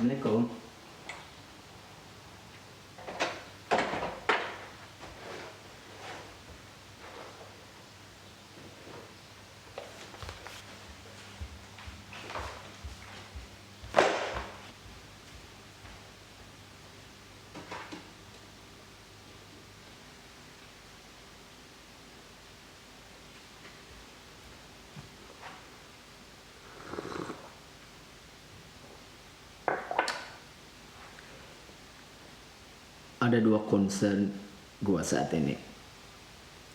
Assalamualaikum. Ada dua concern gue saat ini.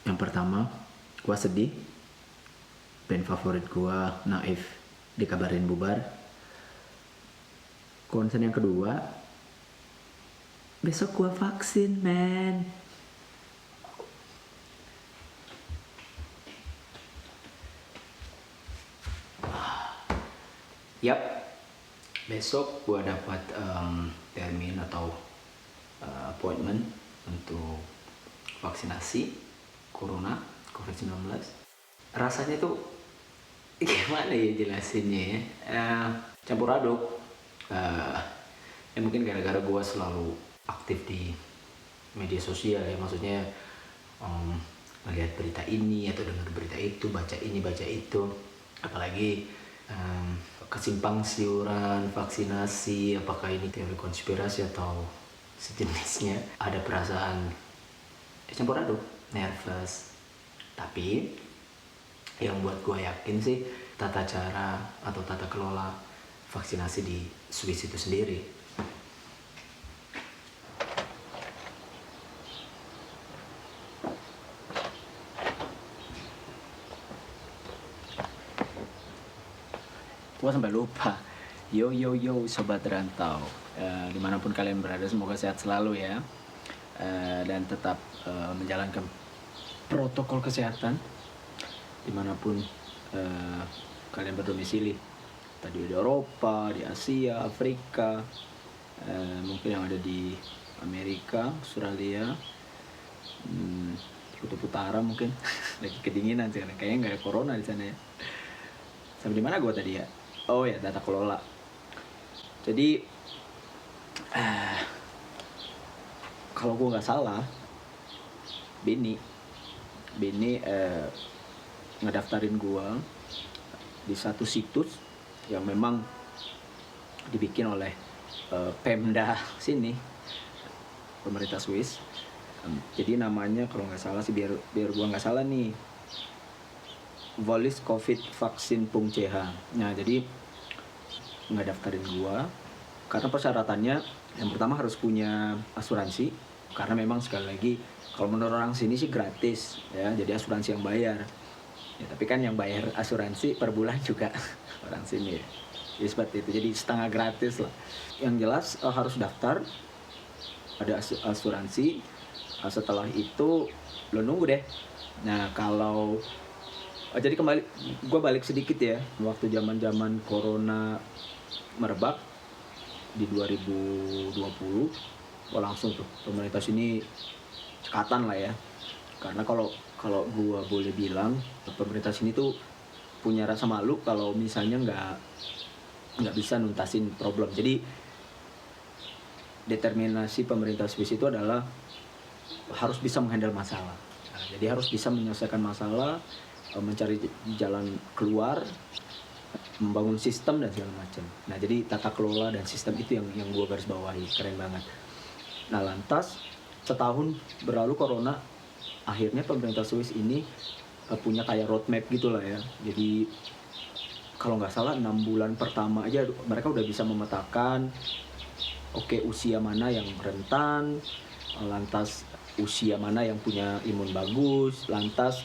Yang pertama, gue sedih. Band favorit gue, Naif, dikabarin bubar. Concern yang kedua, besok gue vaksin, man. Yap, besok gue dapat termin atau appointment untuk vaksinasi Corona COVID-19. Rasanya tuh gimana ya jelasinnya ya, campur aduk. Ya mungkin gara-gara gue selalu aktif di media sosial ya, maksudnya melihat berita ini atau dengar berita itu, baca ini baca itu, apalagi kesimpang siuran vaksinasi, apakah ini teori konspirasi atau sejenisnya. Ada perasaan campur aduk, nervous. Tapi yang buat gue yakin sih tata cara atau tata kelola vaksinasi di Swiss itu sendiri. Gue sampai lupa. Yo sobat rantau, dimanapun kalian berada, semoga sehat selalu ya, dan tetap menjalankan protokol kesehatan dimanapun kalian berdomisili, tadi di Eropa, di Asia, Afrika, mungkin yang ada di Amerika, Australia, Kutub Utara mungkin lagi kedinginan sih, kayaknya nggak ada corona di sana ya. Sampai di mana gue tadi ya? Oh ya, tata kelola. Jadi kalau gue nggak salah, Beni ngedaftarin gue di satu situs yang memang dibikin oleh Pemda sini, pemerintah Swiss. Jadi namanya kalau nggak salah sih, biar gue nggak salah nih, voliscovidvaccine.ch. Nah, jadi ngedaftarin gua karena persyaratannya yang pertama harus punya asuransi, karena memang sekali lagi kalau menurut orang sini sih gratis ya, jadi asuransi yang bayar ya, tapi kan yang bayar asuransi per bulan juga orang sini ya. Jadi seperti itu, jadi setengah gratis lah. Yang jelas harus daftar, ada asuransi. Setelah itu lo nunggu deh. Nah, kalau jadi kembali, gue balik sedikit ya, waktu zaman corona merebak di 2020, langsung tuh pemerintah sini cekatan lah ya. Karena kalau gue boleh bilang, pemerintah sini tuh punya rasa malu kalau misalnya nggak bisa nuntasin problem. Jadi determinasi pemerintah Swiss itu adalah harus bisa menghandle masalah. Nah, jadi harus bisa menyelesaikan masalah, mencari jalan keluar, membangun sistem dan segala macam. Nah, jadi tata kelola dan sistem itu yang gue garis bawahi, keren banget. Nah, lantas setahun berlalu corona, akhirnya pemerintah Swiss ini punya kayak roadmap gitulah ya. Jadi kalau nggak salah 6 bulan pertama aja mereka udah bisa memetakan usia mana yang rentan, lantas usia mana yang punya imun bagus, lantas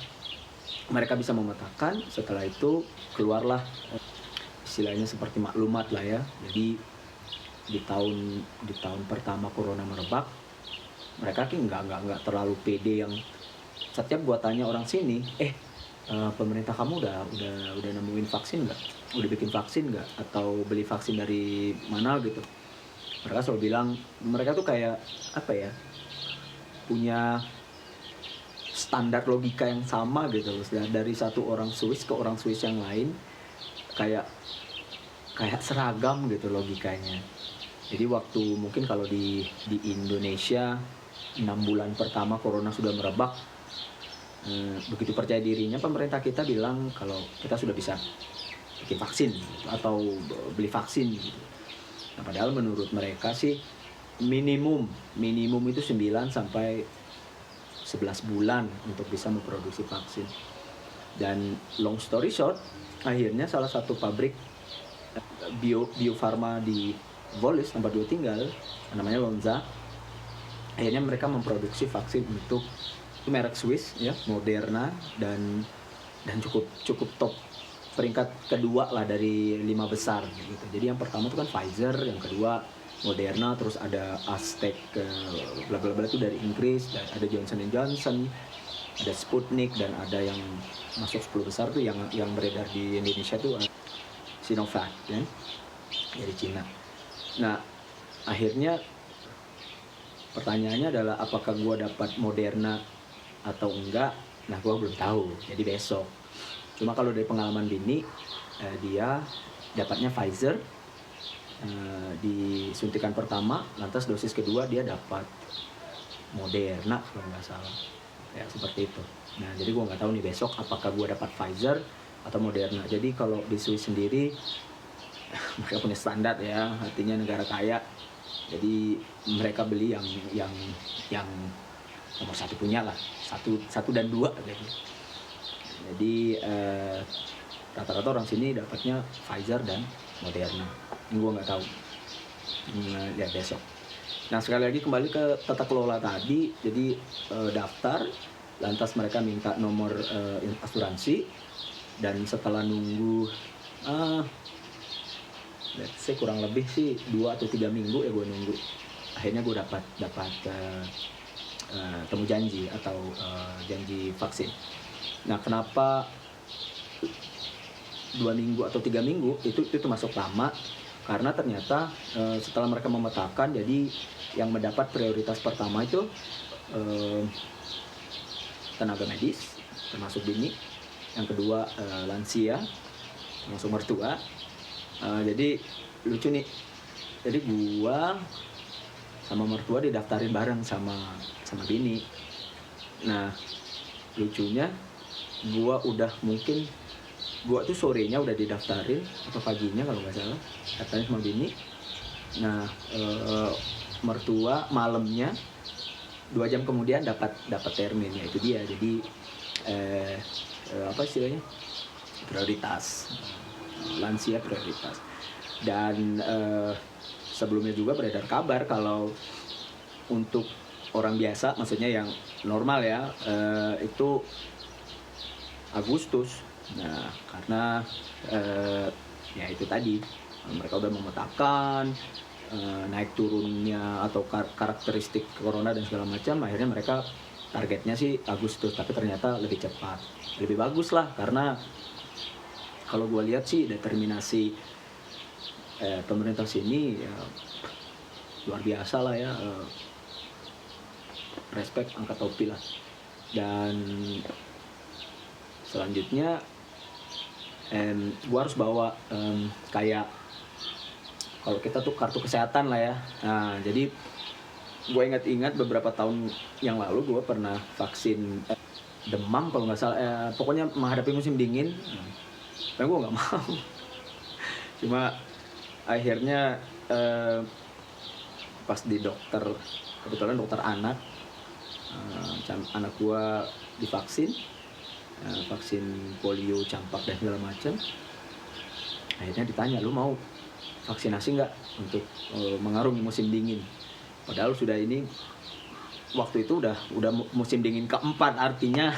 mereka bisa memetakan. Setelah itu keluarlah istilahnya seperti maklumat lah ya. Jadi di tahun pertama corona merebak, mereka nggak terlalu pede. Yang setiap gua tanya orang sini, pemerintah kamu udah nemuin vaksin nggak, udah bikin vaksin nggak, atau beli vaksin dari mana gitu, mereka selalu bilang mereka tuh kayak apa ya, punya standar logika yang sama gitu loh, dari satu orang Swiss ke orang Swiss yang lain kayak seragam gitu logikanya. Jadi waktu mungkin kalau di Indonesia 6 bulan pertama corona sudah merebak, begitu percaya dirinya pemerintah kita bilang kalau kita sudah bisa bikin vaksin gitu, atau beli vaksin gitu. Nah, padahal menurut mereka sih minimum itu 9 sampai 11 bulan untuk bisa memproduksi vaksin. Dan long story short, akhirnya salah satu pabrik bio farma di Volis tempat gue tinggal, namanya Lonza, akhirnya mereka memproduksi vaksin untuk merek Swiss ya, Moderna, dan cukup top, peringkat kedua lah dari 5 besar gitu. Jadi yang pertama itu kan Pfizer, yang kedua Moderna, terus ada Aztec bla bla bla itu dari Inggris, dan ada Johnson Johnson, ada Sputnik, dan ada yang masuk 10 besar tuh yang beredar di Indonesia tuh Sinovac ya, dari Cina. Nah, akhirnya pertanyaannya adalah apakah gue dapat Moderna atau enggak. Nah, gue belum tahu, jadi besok. Cuma kalau dari pengalaman Bini, dia dapatnya Pfizer di suntikan pertama, lantas dosis kedua dia dapat Moderna kalau nggak salah, ya seperti itu. Nah, jadi gue nggak tahu nih besok apakah gue dapat Pfizer atau Moderna. Jadi kalau di Swiss sendiri mereka punya standar ya, artinya negara kaya. Jadi mereka beli yang nomor satu punya lah, satu dan dua gitu. Jadi rata-rata orang sini dapatnya Pfizer dan Moderna. Ini gue nggak tahu, lihat besok. Nah, sekali lagi kembali ke tata kelola tadi. Jadi daftar, lantas mereka minta nomor asuransi, dan setelah nunggu let's say kurang lebih sih 2 atau 3 minggu ya gue nunggu, akhirnya gue dapat temu janji atau janji vaksin. Nah, kenapa 2 minggu atau 3 minggu itu masuk lama? Karena ternyata setelah mereka memetakan, jadi yang mendapat prioritas pertama itu tenaga medis termasuk Bini, yang kedua lansia termasuk mertua. Jadi lucu nih, jadi gua sama mertua didaftarin bareng sama Bini. Nah, lucunya gua tuh sorenya udah didaftarin atau paginya kalau nggak salah, daftarin sama Bini. Nah, mertua malamnya 2 jam kemudian dapat terminnya, itu dia. Jadi apa istilahnya, prioritas, lansia prioritas. Dan sebelumnya juga beredar kabar kalau untuk orang biasa, maksudnya yang normal ya, itu Agustus. Nah, karena ya itu tadi, mereka udah memetakan naik turunnya atau karakteristik corona dan segala macam, akhirnya mereka targetnya sih Agustus, tapi ternyata lebih cepat, lebih bagus lah. Karena kalau gue lihat sih determinasi pemerintah sini ya luar biasa lah ya, respect, angkat topi lah. Dan selanjutnya gue harus bawa kayak kalau kita tuh kartu kesehatan lah ya. Nah, jadi gue ingat beberapa tahun yang lalu gue pernah vaksin demam kalau nggak salah, pokoknya menghadapi musim dingin. Tapi gue nggak mau. Cuma akhirnya pas di dokter, kebetulan dokter anak, anak gue divaksin, vaksin polio, campak dan segala macam. Akhirnya ditanya, lu mau vaksinasi nggak untuk mengarungi musim dingin? Padahal sudah ini waktu itu udah musim dingin keempat, artinya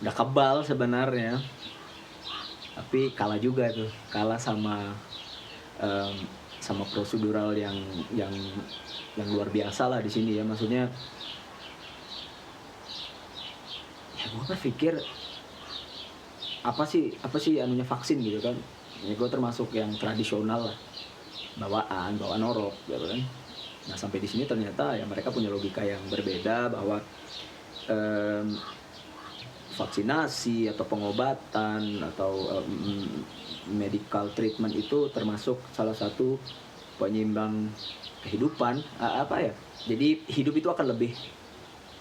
udah kebal sebenarnya. Tapi kalah juga tuh, kalah sama prosedural yang luar biasa lah di sini ya. Maksudnya ya gue berpikir apa sih anunya vaksin gitu kan. Ya gue termasuk yang tradisional lah, bawaan orok gitu kan. Nah, sampai di sini ternyata ya mereka punya logika yang berbeda, bahwa vaksinasi atau pengobatan atau medical treatment itu termasuk salah satu penyeimbang kehidupan, apa ya, jadi hidup itu akan lebih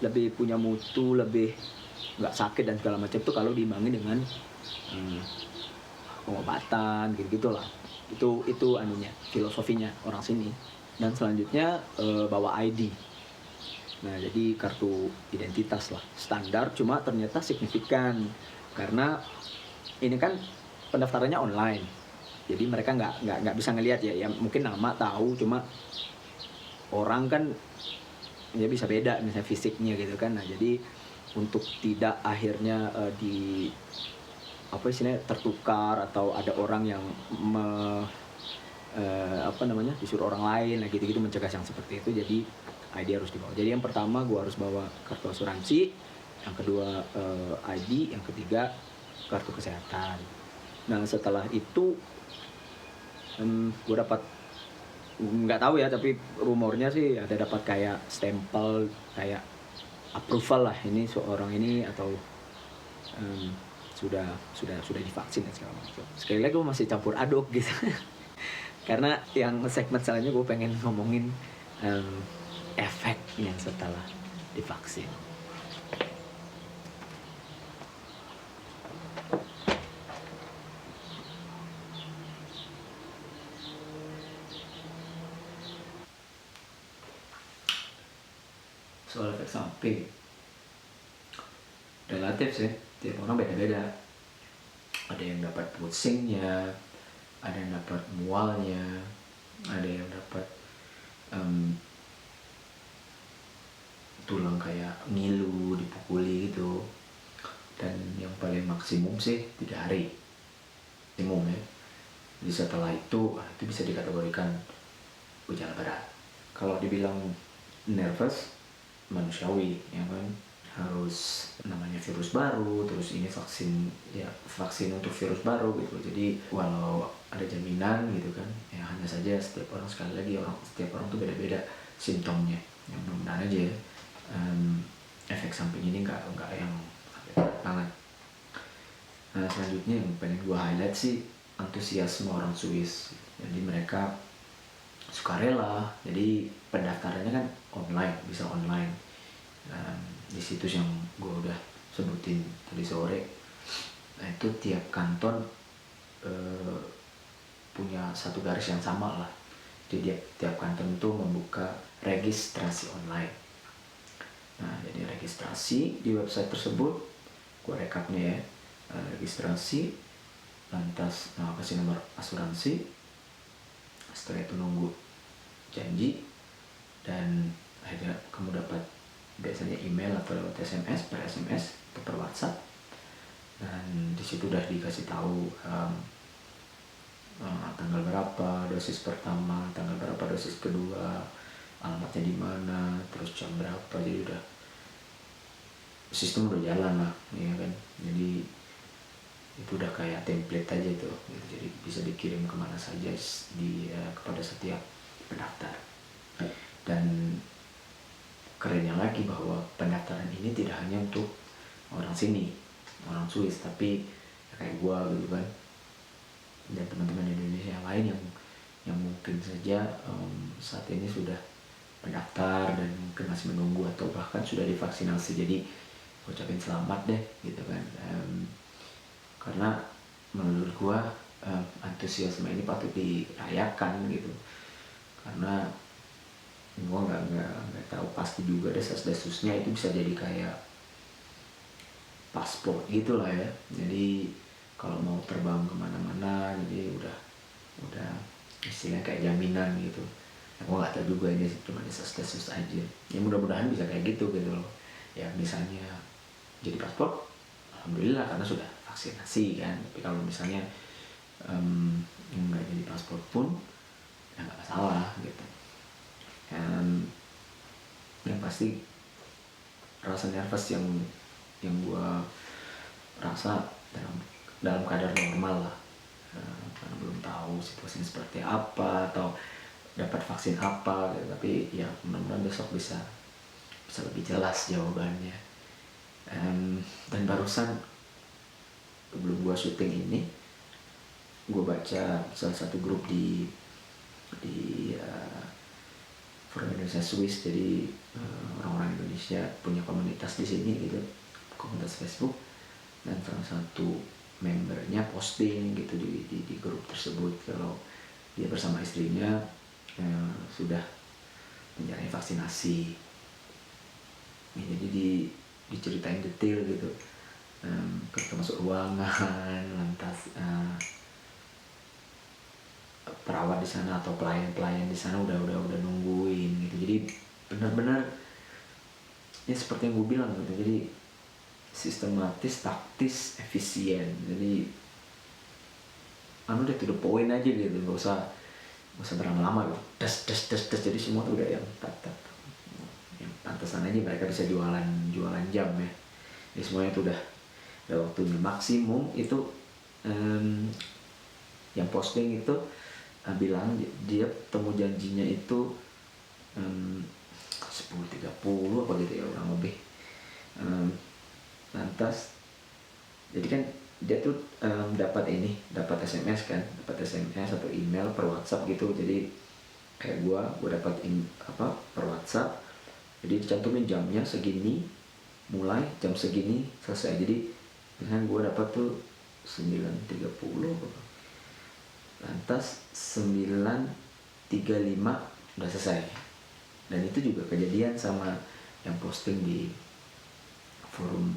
lebih punya mutu, lebih nggak sakit dan segala macam tuh kalau diimbangi dengan hmm, pengobatan gitu gitulah. Itu anunya, filosofinya orang sini. Dan selanjutnya bawa ID. Nah, jadi kartu identitas lah, standar cuma ternyata signifikan karena ini kan pendaftarannya online. Jadi mereka nggak bisa ngelihat ya, ya mungkin nama tahu, cuma orang kan ya bisa beda misalnya fisiknya gitu kan. Nah, jadi untuk tidak akhirnya di apa istilahnya tertukar atau ada orang yang apa namanya disuruh orang lain, nah gitu-gitu, mencegah yang seperti itu. Jadi ID harus dibawa. Jadi yang pertama gue harus bawa kartu asuransi, yang kedua ID, yang ketiga kartu kesehatan. Nah setelah itu gue dapat, nggak tahu ya, tapi rumornya sih ada dapat kayak stempel, kayak approval lah, ini seorang ini atau sudah divaksin dan segala macam. Sekali lagi gue masih campur aduk gitu. Karena yang segmen selanjutnya gue pengen ngomongin efeknya setelah divaksin. Soal efek samping relatif sih, tiap orang beda-beda. Ada yang dapat pusingnya, ada yang dapat mualnya, ada yang dapat tulang kayak ngilu, dipukuli gitu. Dan yang paling maksimum sih 3 hari maksimum ya. Jadi setelah itu bisa dikategorikan gejala berat. Kalau dibilang nervous, manusiawi ya kan, harus namanya virus baru, terus ini vaksin untuk virus baru gitu. Jadi walau ada jaminan gitu kan, ya hanya saja setiap orang, sekali lagi setiap orang tuh beda-beda simptomnya. Yang mudah-mudahan aja efek samping ini nggak yang banget. Nah selanjutnya yang pengen gue highlight sih antusiasme orang Swiss. Jadi mereka sukarela, jadi pendaftarannya kan online, bisa online. Di situs yang gue udah sebutin tadi sore, nah itu tiap kanton punya satu garis yang sama lah. Jadi tiap kanton itu membuka registrasi online. Nah jadi registrasi di website tersebut, gue rekapnya ya, registrasi, lantas kasih nomor asuransi, setelah itu nunggu janji, dan akhirnya kamu dapat biasanya email atau lewat SMS, per SMS atau per WhatsApp. Dan disitu udah dikasih tahu tanggal berapa dosis pertama, tanggal berapa dosis kedua, alamatnya di mana, terus jam berapa. Jadi udah sistem udah jalan lah ya kan. Jadi itu udah kayak template aja tuh gitu. Jadi bisa dikirim kemana saja kepada setiap pendaftar. Dan kerennya lagi bahwa pendaftaran ini tidak hanya untuk orang sini, orang Swiss, tapi kayak gua gitu kan, dan teman-teman Indonesia yang lain yang mungkin saja saat ini sudah mendaftar dan mungkin masih menunggu atau bahkan sudah divaksinasi. Jadi ucapin selamat deh gitu kan. Karena menurut gua antusiasme ini patut dirayakan gitu, karena gua nggak tahu pasti juga desas-desusnya itu bisa jadi kayak paspor gitulah ya. Jadi kalau mau terbang kemana-mana, jadi udah istilahnya kayak jaminan gitu. Gua nggak tahu juga, ini cuma desas-desus aja. Ya mudah-mudahan bisa kayak gitu loh. Ya misalnya jadi paspor, alhamdulillah karena sudah vaksinasi kan. Tapi kalau misalnya nggak jadi paspor pun ya nggak masalah gitu. Yang pasti rasa nervous yang gue rasa dalam kadar normal lah, karena belum tahu situasinya seperti apa atau dapat vaksin apa gitu. Tapi ya mudah-mudahan besok bisa lebih jelas jawabannya. Dan barusan sebelum gue syuting ini, gue baca salah satu grup di di Forum Indonesia Swiss. Jadi orang-orang Indonesia punya komunitas di sini gitu, komunitas Facebook, dan salah satu membernya posting gitu di grup tersebut kalau dia bersama istrinya sudah menjalani vaksinasi. Jadi diceritain detail gitu, ketika masuk ruangan, lantas perawat di sana atau pelayan di sana udah nungguin gitu. Jadi benar-benar ya seperti yang gue bilang gitu. Jadi sistematis, taktis, efisien. Jadi udah to the point aja gitu, nggak usah berlama-lama gitu. Das. Jadi semua tuh udah yang yang pantesan aja mereka bisa jualan jam ya. Jadi semuanya tuh udah waktunya. Maksimum itu yang posting itu bilang dia temu janjinya itu 10.30 apa gitu ya, kurang lebih. Lantas jadi kan dia tuh dapat SMS kan, dapat SMS atau email per WhatsApp gitu. Jadi kayak gue dapat per WhatsApp, jadi dicantumin jamnya segini mulai, jam segini selesai. Jadi misalnya gue dapat tuh 9.30, lantas 9.35 udah selesai. Dan itu juga kejadian sama yang posting di forum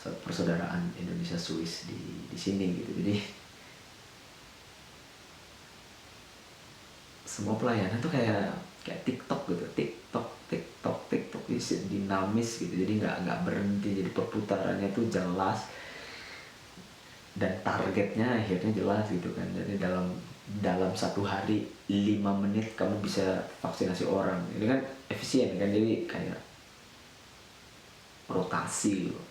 persaudaraan Indonesia Swiss di sini gitu. Jadi semua pelayanan tuh kayak TikTok gitu, TikTok dinamis gitu. Jadi nggak berhenti, jadi perputarannya tuh jelas dan targetnya akhirnya jelas gitu kan. Jadi dalam satu hari 5 menit kamu bisa vaksinasi orang. Ini kan efisien kan, jadi kayak rotasi gitu.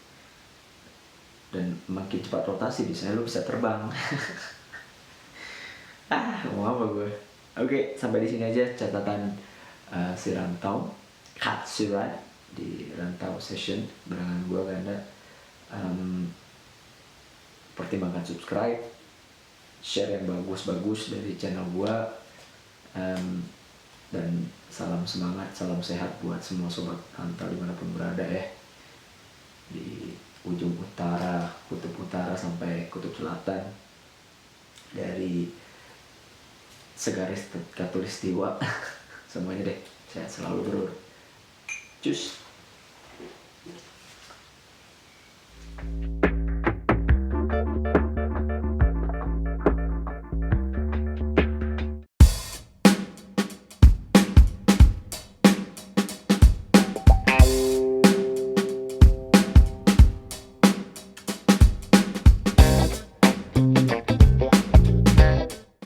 Dan makin cepat rotasi biasanya lo bisa terbang. Mau apa gue? Oke, sampai di sini aja catatan si Rantau, Kak Surat di Rantau Session barengan gue Ganda. Pertimbangkan subscribe, share yang bagus-bagus dari channel gue, dan salam semangat, salam sehat buat semua sobat Rantau dimanapun berada ya, di ujung utara, kutub utara sampai kutub selatan, dari segaris katulistiwa. Semuanya deh, sehat selalu bro. Cus.